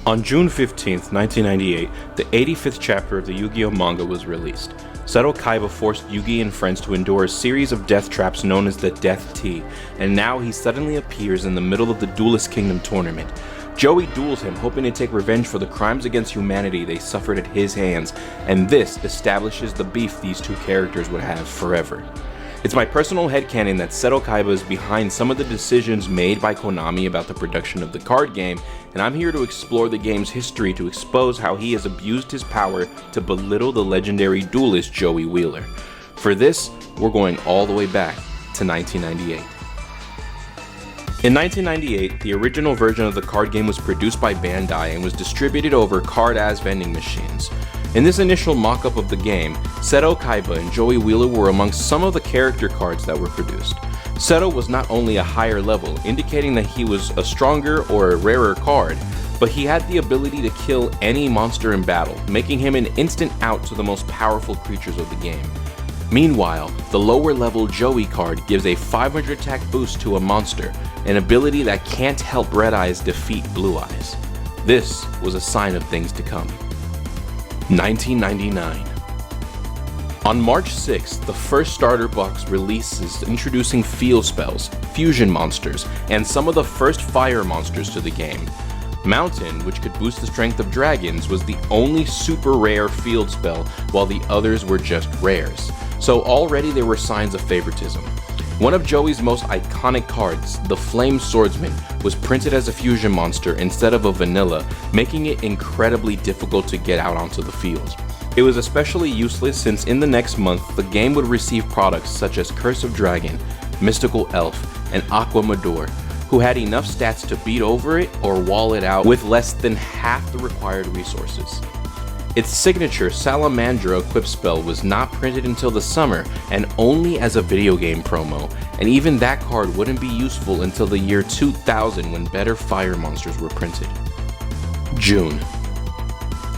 On June 15th, 1998, the 85th chapter of the Yugioh manga was released. Seto Kaiba forced Yugi and friends to endure a series of death traps known as the Death Tea, and now he suddenly appears in the middle of the Duelist Kingdom tournament. Joey duels him, hoping to take revenge for the crimes against humanity they suffered at his hands, and this establishes the beef these two characters would have forever. It's my personal headcanon that Seto Kaiba is behind some of the decisions made by Konami about the production of the card game, and I'm here to explore the game's history to expose how he has abused his power to belittle the legendary duelist Joey Wheeler. For this, we're going all the way back to 1998. In 1998, the original version of the card game was produced by Bandai and was distributed over card-as vending machines. In this initial mock-up of the game, Seto Kaiba and Joey Wheeler were amongst some of the character cards that were produced. Seto was not only a higher level, indicating that he was a stronger or a rarer card, but he had the ability to kill any monster in battle, making him an instant out to the most powerful creatures of the game. Meanwhile, the lower level Joey card gives a 500 attack boost to a monster, an ability that can't help Red Eyes defeat Blue Eyes. This was a sign of things to come. 1999. On March 6th, the first starter box releases introducing field spells, fusion monsters, and some of the first fire monsters to the game. Mountain, which could boost the strength of dragons, was the only super rare field spell, while the others were just rares. So already there were signs of favoritism. One of Joey's most iconic cards, the Flame Swordsman, was printed as a fusion monster instead of a vanilla, making it incredibly difficult to get out onto the field. It was especially useless since in the next month the game would receive products such as Curse of Dragon, Mystical Elf, and Aqua Mador, who had enough stats to beat over it or wall it out with less than half the required resources. Its signature Salamandra equip spell was not printed until the summer and only as a video game promo, and even that card wouldn't be useful until the year 2000 when better fire monsters were printed. June.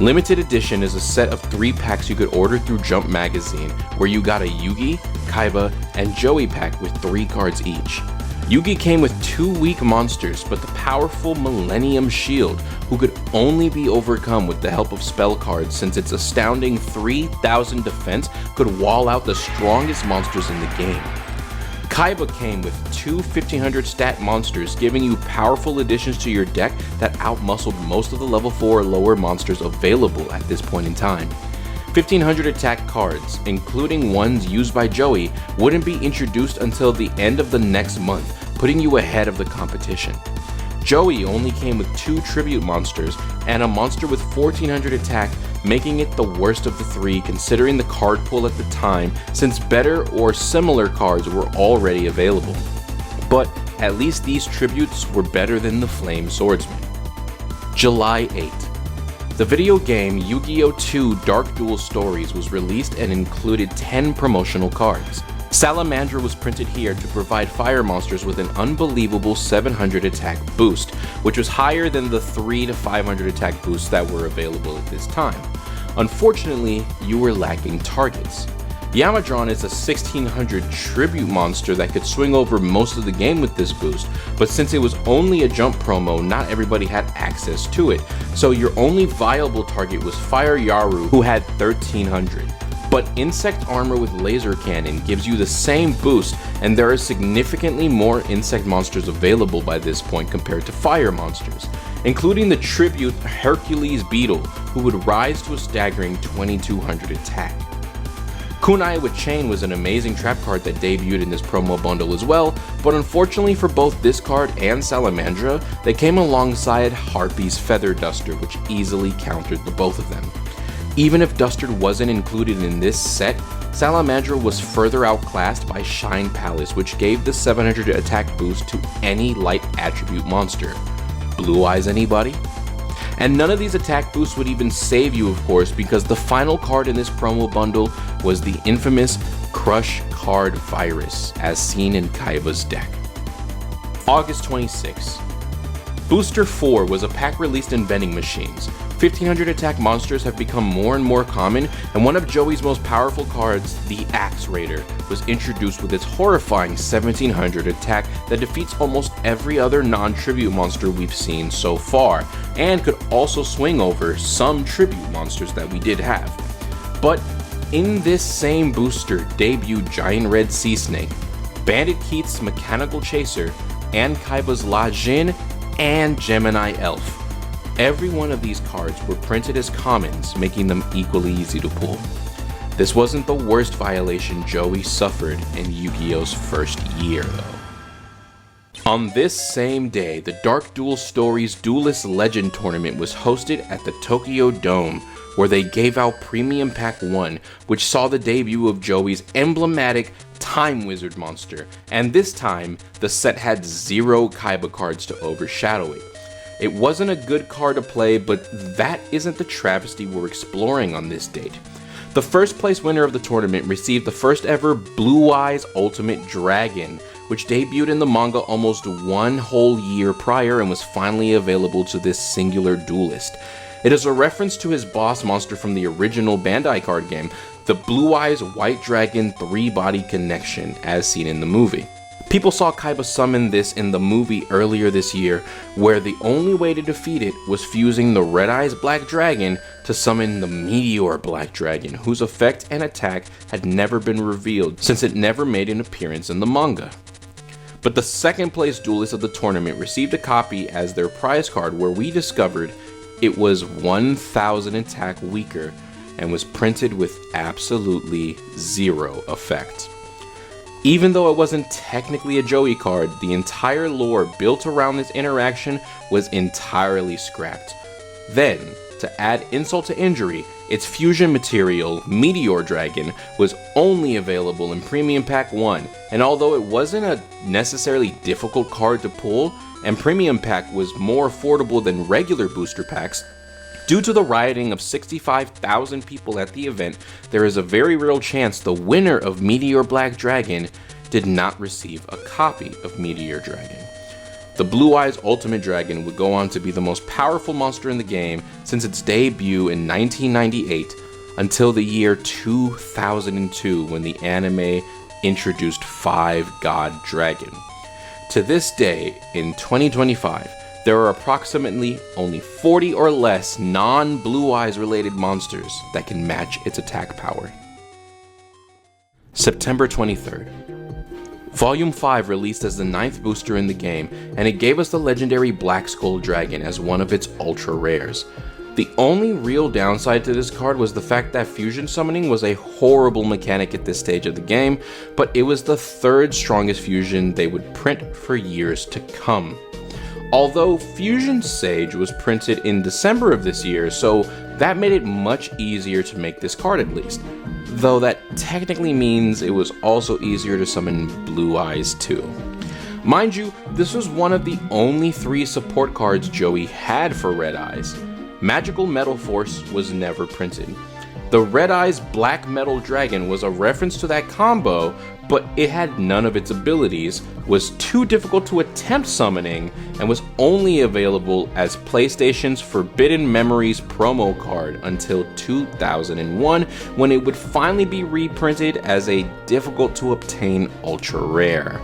Limited Edition is a set of 3 packs you could order through Jump Magazine, where you got a Yugi, Kaiba, and Joey pack with 3 cards each. Yugi came with 2 weak monsters, but the powerful Millennium Shield, who could only be overcome with the help of spell cards since its astounding 3000 defense could wall out the strongest monsters in the game. Kaiba came with 2 1500 stat monsters, giving you powerful additions to your deck that outmuscled most of the level 4 or lower monsters available at this point in time. 1500 attack cards, including ones used by Joey, wouldn't be introduced until the end of the next month, putting you ahead of the competition. Joey only came with 2 tribute monsters and a monster with 1400 attack, making it the worst of the 3 considering the card pool at the time, since better or similar cards were already available. But at least these tributes were better than the Flame Swordsman. July 8. The video game Yu-Gi-Oh! 2 Dark Duel Stories was released and included 10 promotional cards. Salamandra was printed here to provide fire monsters with an unbelievable 700 attack boost, which was higher than the 3 to 500 attack boosts that were available at this time. Unfortunately, you were lacking targets. Yamadron is a 1600 tribute monster that could swing over most of the game with this boost, but since it was only a jump promo, not everybody had access to it, so your only viable target was Fire Yaru, who had 1300. But Insect Armor with Laser Cannon gives you the same boost, and there are significantly more insect monsters available by this point compared to fire monsters, including the tribute Hercules Beetle, who would rise to a staggering 2200 attack. Kunai with Chain was an amazing trap card that debuted in this promo bundle as well, but unfortunately for both this card and Salamandra, they came alongside Harpy's Feather Duster, which easily countered the both of them. Even if Duster wasn't included in this set, Salamandra was further outclassed by Shine Palace, which gave the 700 attack boost to any light attribute monster. Blue Eyes anybody? And none of these attack boosts would even save you, of course, because the final card in this promo bundle was the infamous Crush Card Virus, as seen in Kaiba's deck. August 26. Booster 4 was a pack released in Vending Machines. 1500 attack monsters have become more and more common, and one of Joey's most powerful cards, the Axe Raider, was introduced with its horrifying 1700 attack that defeats almost every other non-tribute monster we've seen so far, and could also swing over some tribute monsters that we did have. But in this same booster debuted Giant Red Sea Snake, Bandit Keith's Mechanical Chaser, and Kaiba's La Jin and Gemini Elf. Every one of these cards were printed as commons, making them equally easy to pull. This wasn't the worst violation Joey suffered in Yu-Gi-Oh's first year, though. On this same day, the Dark Duel Stories Duelist Legend Tournament was hosted at the Tokyo Dome, where they gave out Premium Pack 1, which saw the debut of Joey's emblematic Time Wizard monster, and this time, the set had 0 Kaiba cards to overshadow it. It wasn't a good card to play, but that isn't the travesty we're exploring on this date. The first place winner of the tournament received the first ever Blue Eyes Ultimate Dragon, which debuted in the manga almost 1 whole year prior and was finally available to this singular duelist. It is a reference to his boss monster from the original Bandai card game, the Blue Eyes White Dragon 3-body connection, as seen in the movie. People saw Kaiba summon this in the movie earlier this year, where the only way to defeat it was fusing the Red Eyes Black Dragon to summon the Meteor Black Dragon, whose effect and attack had never been revealed since it never made an appearance in the manga. But the second place duelist of the tournament received a copy as their prize card, where we discovered it was 1000 attack weaker and was printed with absolutely 0 effect. Even though it wasn't technically a Joey card, the entire lore built around this interaction was entirely scrapped. Then, to add insult to injury, its fusion material, Meteor Dragon, was only available in Premium Pack 1, and although it wasn't a necessarily difficult card to pull, and Premium Pack was more affordable than regular booster packs, due to the rioting of 65,000 people at the event, there is a very real chance the winner of Meteor Black Dragon did not receive a copy of Meteor Dragon. The Blue Eyes Ultimate Dragon would go on to be the most powerful monster in the game since its debut in 1998 until the year 2002, when the anime introduced 5 God Dragon. To this day, in 2025, there are approximately only 40 or less non-Blue Eyes related monsters that can match its attack power. September 23rd. Volume 5 released as the 9th booster in the game, and it gave us the legendary Black Skull Dragon as one of its ultra rares. The only real downside to this card was the fact that fusion summoning was a horrible mechanic at this stage of the game, but it was the 3rd strongest fusion they would print for years to come. Although Fusion Sage was printed in December of this year, so that made it much easier to make this card at least. Though that technically means it was also easier to summon Blue Eyes too. Mind you, this was one of the only 3 support cards Joey had for Red Eyes. Magical Metal Force was never printed. The Red Eyes Black Metal Dragon was a reference to that combo, but it had none of its abilities, was too difficult to attempt summoning, and was only available as PlayStation's Forbidden Memories promo card until 2001, when it would finally be reprinted as a difficult to obtain ultra rare.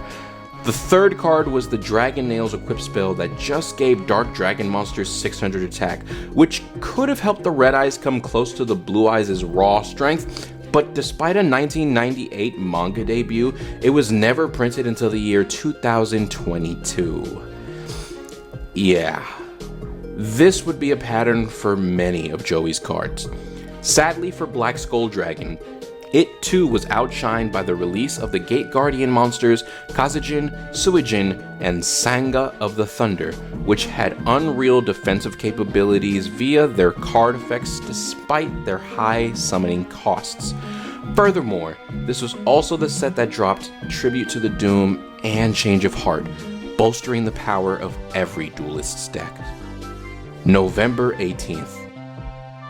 The 3rd card was the Dragon Nails equip spell that just gave Dark Dragon monsters 600 attack, which could have helped the Red Eyes come close to the Blue Eyes' raw strength, but despite a 1998 manga debut, it was never printed until the year 2022. Yeah, this would be a pattern for many of Joey's cards. Sadly for Black Skull Dragon, it too was outshined by the release of the Gate Guardian monsters Kazejin, Suijin, and Sanga of the Thunder, which had unreal defensive capabilities via their card effects despite their high summoning costs. Furthermore, this was also the set that dropped Tribute to the Doom and Change of Heart, bolstering the power of every duelist's deck. November 18th.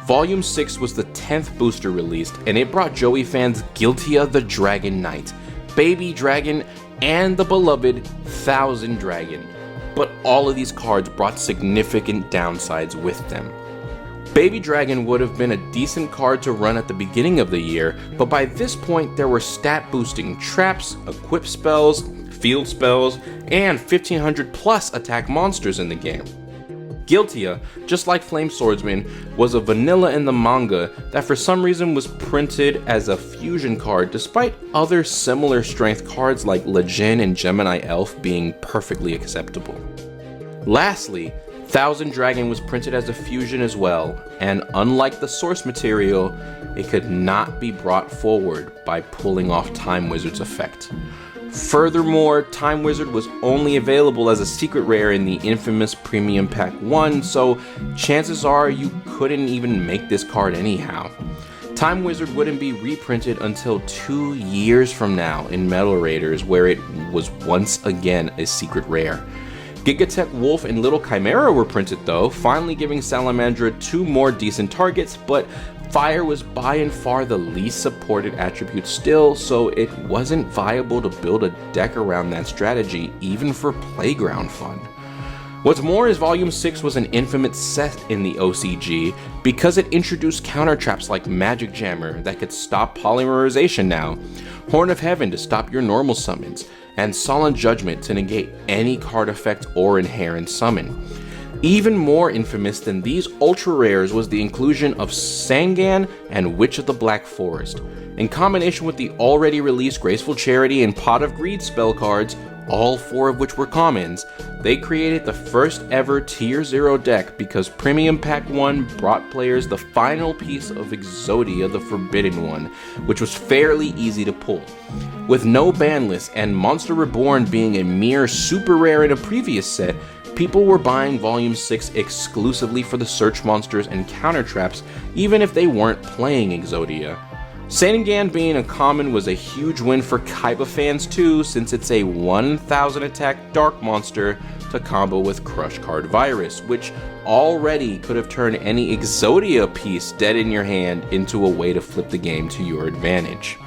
Volume 6 was the 10th booster released, and it brought Joey fans Giltia the Dragon Knight, Baby Dragon, and the beloved Thousand Dragon. But all of these cards brought significant downsides with them. Baby Dragon would have been a decent card to run at the beginning of the year, but by this point there were stat boosting traps, equip spells, field spells, and 1500 plus attack monsters in the game. Giltia, just like Flame Swordsman, was a vanilla in the manga that for some reason was printed as a fusion card despite other similar strength cards like Legend and Gemini Elf being perfectly acceptable. Lastly, Thousand Dragon was printed as a fusion as well, and unlike the source material, it could not be brought forward by pulling off Time Wizard's effect. Furthermore, Time Wizard was only available as a secret rare in the infamous Premium Pack 1, so chances are you couldn't even make this card anyhow. Time Wizard wouldn't be reprinted until 2 years from now in Metal Raiders, where it was once again a secret rare. Gigatech Wolf and Little Chimera were printed though, finally giving Salamandra 2 more decent targets, but Fire was by and far the least supported attribute still, so it wasn't viable to build a deck around that strategy, even for playground fun. What's more is Volume 6 was an infamous set in the OCG because it introduced counter traps like Magic Jammer that could stop polymerization now, Horn of Heaven to stop your normal summons, and Solemn Judgment to negate any card effect or inherent summon. Even more infamous than these ultra rares was the inclusion of Sangan and Witch of the Black Forest. In combination with the already released Graceful Charity and Pot of Greed spell cards, all 4 of which were commons, they created the first ever Tier 0 deck because Premium Pack 1 brought players the final piece of Exodia the Forbidden One, which was fairly easy to pull. With no ban list and Monster Reborn being a mere super rare in a previous set, people were buying Volume 6 exclusively for the search monsters and counter traps, even if they weren't playing Exodia. Sangan being a common was a huge win for Kaiba fans too, since it's a 1000 attack dark monster to combo with Crush Card Virus, which already could have turned any Exodia piece dead in your hand into a way to flip the game to your advantage.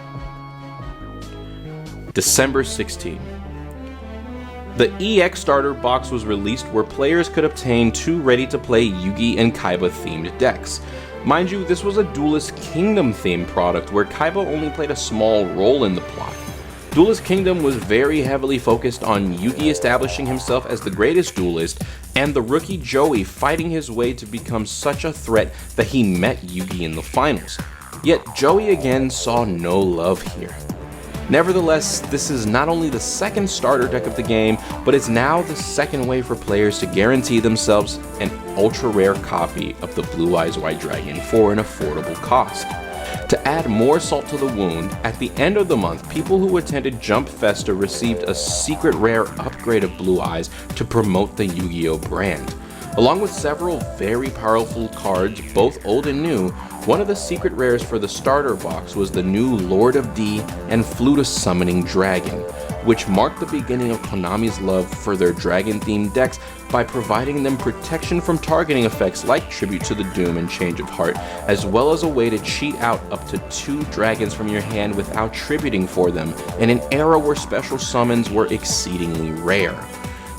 December 16. The EX Starter Box was released where players could obtain 2 ready-to-play Yugi and Kaiba themed decks. Mind you, this was a Duelist Kingdom themed product where Kaiba only played a small role in the plot. Duelist Kingdom was very heavily focused on Yugi establishing himself as the greatest duelist, and the rookie Joey fighting his way to become such a threat that he met Yugi in the finals. Yet Joey again saw no love here. Nevertheless, this is not only the second starter deck of the game, but it's now the second way for players to guarantee themselves an ultra rare copy of the Blue Eyes White Dragon for an affordable cost. To add more salt to the wound, at the end of the month, people who attended Jump Festa received a secret rare upgrade of Blue Eyes to promote the Yu-Gi-Oh brand. Along with several very powerful cards, both old and new, one of the secret rares for the starter box was the new Lord of D and Flutus Summoning Dragon, which marked the beginning of Konami's love for their dragon-themed decks by providing them protection from targeting effects like Tribute to the Doom and Change of Heart, as well as a way to cheat out up to 2 dragons from your hand without tributing for them, in an era where special summons were exceedingly rare.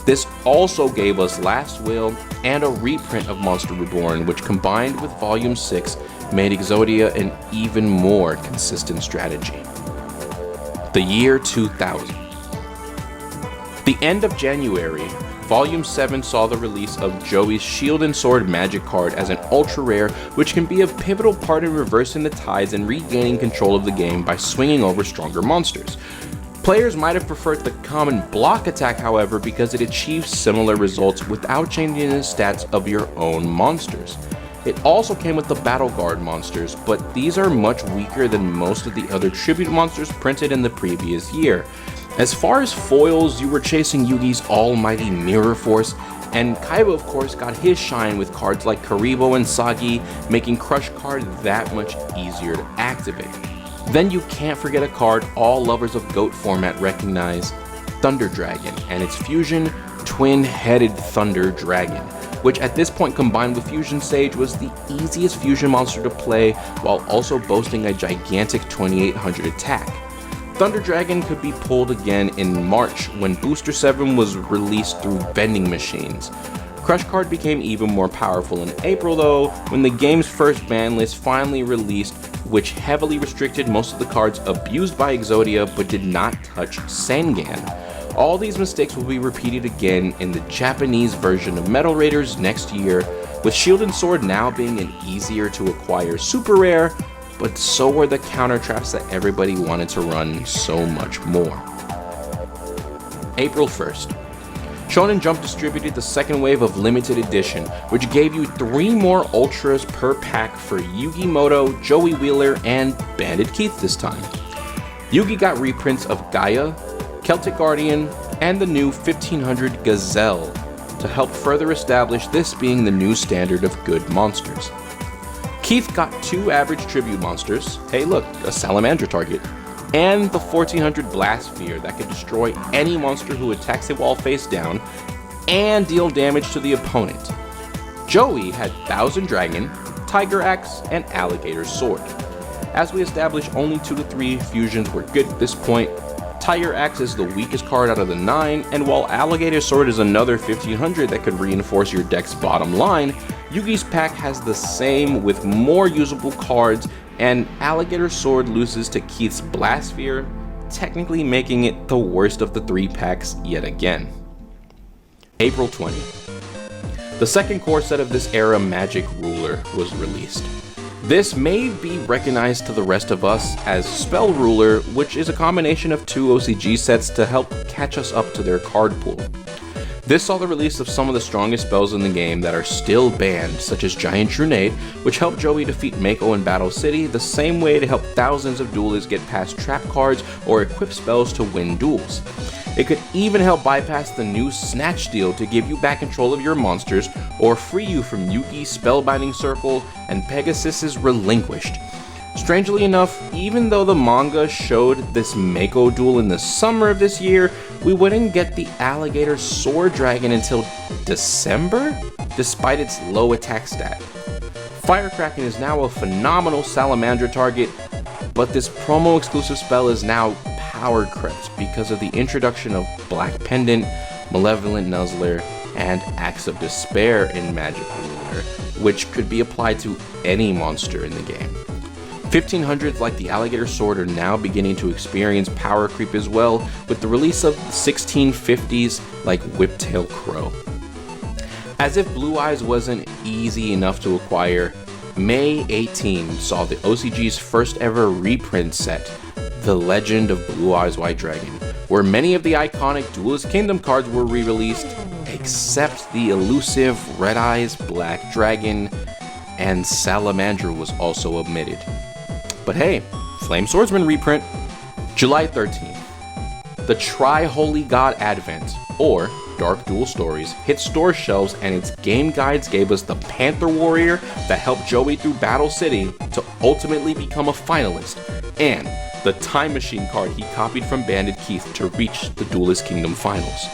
This also gave us Last Will and a reprint of Monster Reborn, which combined with Volume 6 made Exodia an even more consistent strategy. The year 2000. The end of January, Volume 7 saw the release of Joey's Shield and Sword Magic card as an ultra rare, which can be a pivotal part in reversing the tides and regaining control of the game by swinging over stronger monsters. Players might have preferred the common block attack, however, because it achieves similar results without changing the stats of your own monsters. It also came with the Battle Guard monsters, but these are much weaker than most of the other tribute monsters printed in the previous year. As far as foils, you were chasing Yugi's almighty Mirror Force, and Kaiba of course got his shine with cards like Karibo and Sagi, making Crush Card that much easier to activate. Then you can't forget a card all lovers of GOAT format recognize, Thunder Dragon, and its fusion, Twin-Headed Thunder Dragon, which at this point combined with Fusion Sage was the easiest fusion monster to play while also boasting a gigantic 2800 attack. Thunder Dragon could be pulled again in March when Booster 7 was released through Vending Machines. Crush Card became even more powerful in April though, when the game's first ban list finally released, which heavily restricted most of the cards abused by Exodia but did not touch Sengan. All these mistakes will be repeated again in the Japanese version of Metal Raiders next year, with Shield and Sword now being an easier to acquire super rare, but so were the counter traps that everybody wanted to run so much more. April 1st. Shonen Jump distributed the second wave of limited edition, which gave you 3 more Ultras per pack for Yugi Moto, Joey Wheeler, and Bandit Keith this time. Yugi got reprints of Gaia, Celtic Guardian, and the new 1500 Gazelle to help further establish this being the new standard of good monsters. Keith got 2 average tribute monsters, hey look, a Salamandra target, and the 1400 Blast Sphere that can destroy any monster who attacks it while face down and deal damage to the opponent. Joey had Thousand Dragon, Tiger Axe, and Alligator Sword. As we established, only 2 to 3 fusions were good at this point. Tiger Axe is the weakest card out of the 9, and while Alligator Sword is another 1500 that could reinforce your deck's bottom line, Yugi's pack has the same with more usable cards, and Alligator Sword loses to Keith's Blast Sphere, technically making it the worst of the 3 packs yet again. April 20. The second core set of this era Magic Ruler was released. This may be recognized to the rest of us as Spell Ruler, which is a combination of 2 OCG sets to help catch us up to their card pool. This saw the release of some of the strongest spells in the game that are still banned, such as Giant Trunade, which helped Joey defeat Mako in Battle City, the same way to help thousands of duelists get past trap cards or equip spells to win duels. It could even help bypass the new Snatch Steal to give you back control of your monsters, or free you from Yugi's Spellbinding Circle and Pegasus's Relinquished. Strangely enough, even though the manga showed this Mako duel in the summer of this year, we wouldn't get the Alligator Sword Dragon until December, despite its low attack stat. Firecracken is now a phenomenal Salamandra target, but this promo exclusive spell is now power crept because of the introduction of Black Pendant, Malevolent Nuzzler, and Axe of Despair in Magic Ruler, which could be applied to any monster in the game. 1500s like the Alligator Sword are now beginning to experience power creep as well, with the release of 1650s like Whiptail Crow. As if Blue Eyes wasn't easy enough to acquire, May 18 saw the OCG's first ever reprint set, The Legend of Blue Eyes White Dragon, where many of the iconic Duelist Kingdom cards were re-released, except the elusive Red Eyes Black Dragon, and Salamandra was also omitted. But hey, Flame Swordsman reprint. July 13th. The Tri-Holy God Advent, or Dark Duel Stories, hit store shelves, and its game guides gave us the Panther Warrior that helped Joey through Battle City to ultimately become a finalist, and the Time Machine card he copied from Bandit Keith to reach the Duelist Kingdom finals.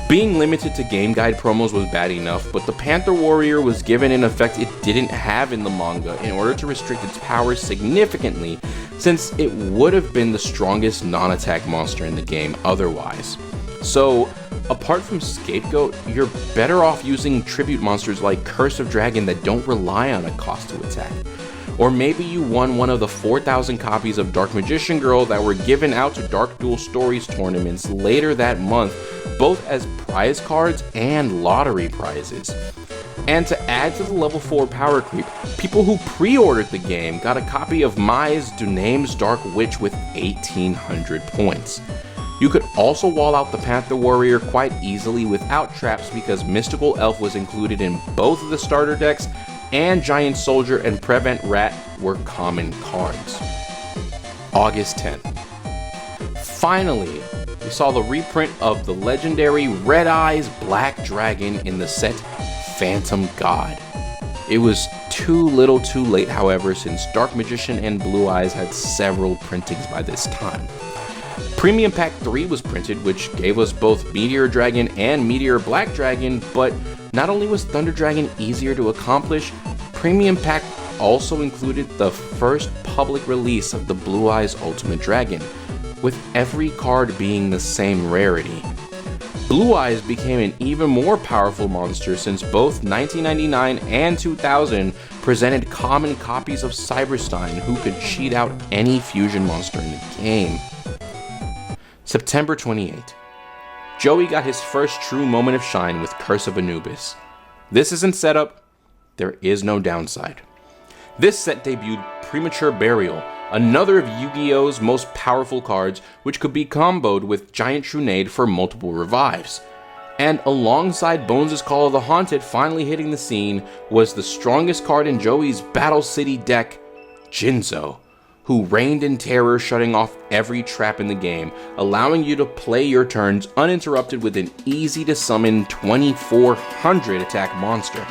Being limited to game guide promos was bad enough, but the Panther Warrior was given an effect it didn't have in the manga in order to restrict its powers significantly, since it would have been the strongest non-attack monster in the game otherwise. So, apart from Scapegoat, you're better off using tribute monsters like Curse of Dragon that don't rely on a cost to attack. Or maybe you won one of the 4,000 copies of Dark Magician Girl that were given out to Dark Duel Stories tournaments later that month, both as prize cards and lottery prizes. And to add to the level 4 power creep, people who pre-ordered the game got a copy of Mai's Duname's Dark Witch with 1,800 points. You could also wall out the Panther Warrior quite easily without traps because Mystical Elf was included in both of the starter decks, and Giant Soldier and Prevent Rat were common cards. August 10th. Finally, we saw the reprint of the legendary Red Eyes Black Dragon in the set Phantom God. It was too little too late, however, since Dark Magician and Blue Eyes had several printings by this time. Premium Pack 3 was printed, which gave us both Meteor Dragon and Meteor Black Dragon, but not only was Thunder Dragon easier to accomplish, Premium Pack also included the first public release of the Blue Eyes Ultimate Dragon, with every card being the same rarity. Blue Eyes became an even more powerful monster since both 1999 and 2000 presented common copies of Cyberstein who could cheat out any fusion monster in the game. September 28. Joey got his first true moment of shine with Curse of Anubis. This isn't setup, there is no downside. This set debuted Premature Burial, another of Yu-Gi-Oh's most powerful cards, which could be comboed with Giant Trunade for multiple revives. And alongside Bones' Call of the Haunted finally hitting the scene was the strongest card in Joey's Battle City deck, Jinzo, who reigned in terror, shutting off every trap in the game, allowing you to play your turns uninterrupted with an easy to summon 2400 attack monster.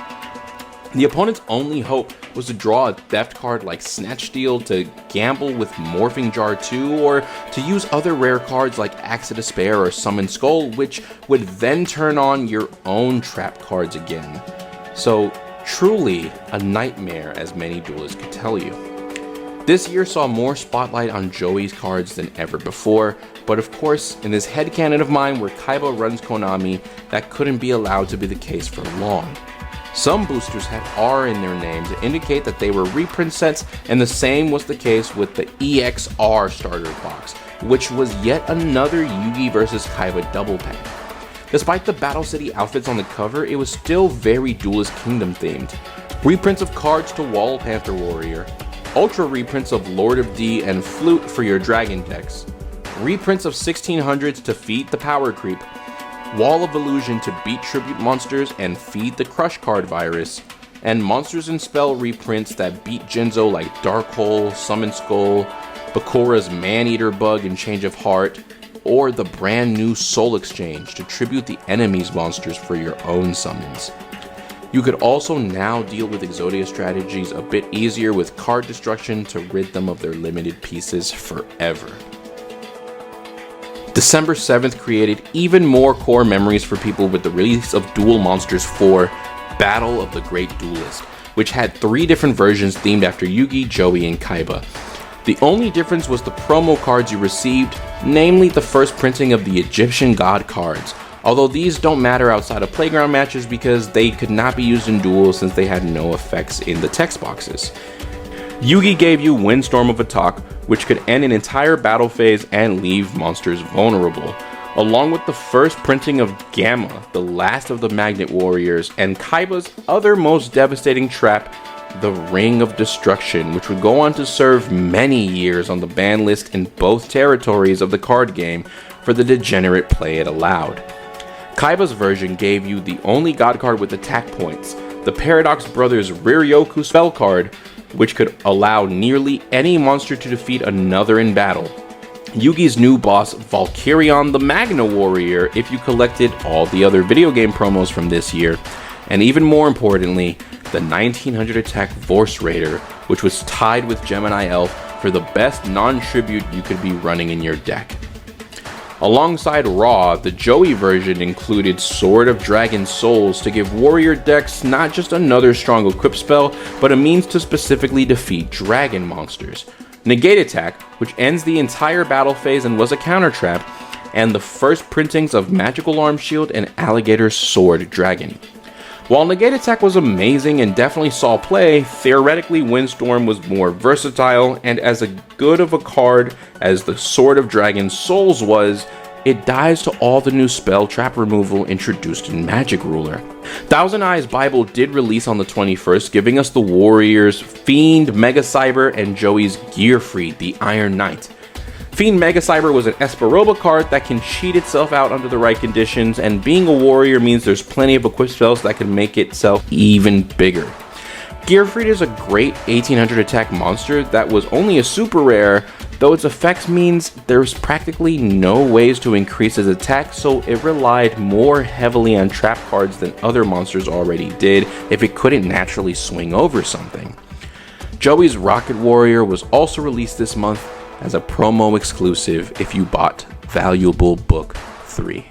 The opponent's only hope was to draw a theft card like Snatch Steal to gamble with Morphing Jar 2, or to use other rare cards like Axe of Despair or Summon Skull, which would then turn on your own trap cards again. So truly a nightmare, as many duelists could tell you. This year saw more spotlight on Joey's cards than ever before, but of course, in this headcanon of mine where Kaiba runs Konami, that couldn't be allowed to be the case for long. Some boosters had R in their name to indicate that they were reprint sets, and the same was the case with the EXR starter box, which was yet another Yugi vs Kaiba double pack. Despite the Battle City outfits on the cover, it was still very Duelist Kingdom themed. Reprints of cards to wall Panther Warrior, Ultra reprints of Lord of D and Flute for your Dragon decks, reprints of 1600s to feed the Power Creep, Wall of Illusion to beat tribute monsters and feed the Crush card virus, and Monsters and Spell reprints that beat Jinzo like Dark Hole, Summon Skull, Bakura's Man-Eater Bug and Change of Heart, or the brand new Soul Exchange to tribute the enemy's monsters for your own summons. You could also now deal with Exodia strategies a bit easier with card destruction to rid them of their limited pieces forever. December 7th created even more core memories for people with the release of Duel Monsters 4, Battle of the Great Duelist, which had 3 different versions themed after Yugi, Joey, and Kaiba. The only difference was the promo cards you received, namely the first printing of the Egyptian God cards, although these don't matter outside of playground matches because they could not be used in duels since they had no effects in the text boxes. Yugi gave you Windstorm of Attack, which could end an entire battle phase and leave monsters vulnerable, along with the first printing of Gamma, the last of the Magnet Warriors, and Kaiba's other most devastating trap, the Ring of Destruction, which would go on to serve many years on the ban list in both territories of the card game for the degenerate play it allowed. Kaiba's version gave you the only god card with attack points, the Paradox Brothers Riryoku spell card, which could allow nearly any monster to defeat another in battle. Yugi's new boss, Valkyrion the Magna Warrior, if you collected all the other video game promos from this year, and even more importantly, the 1900 attack Vorse Raider, which was tied with Gemini Elf for the best non-tribute you could be running in your deck. Alongside Raw, the Joey version included Sword of Dragon Souls to give warrior decks not just another strong equip spell, but a means to specifically defeat dragon monsters. Negate Attack, which ends the entire battle phase and was a counter trap, and the first printings of Magical Arm Shield and Alligator's Sword Dragon. While Negate Attack was amazing and definitely saw play, theoretically Windstorm was more versatile, and as good of a card as the Sword of Dragon Souls was, it dies to all the new spell trap removal introduced in Magic Ruler. Thousand Eyes Bible did release on the 21st, giving us the Warriors Fiend, Mega Cyber, and Joey's Gearfried, the Iron Knight. Fiend Mega Cyber was an Esperoba card that can cheat itself out under the right conditions, and being a warrior means there's plenty of equip spells that can make itself even bigger. Gearfried is a great 1800 attack monster that was only a super rare, though its effects means there's practically no ways to increase its attack, so it relied more heavily on trap cards than other monsters already did if it couldn't naturally swing over something. Joey's Rocket Warrior was also released this month as a promo exclusive if you bought Valuable Book 3.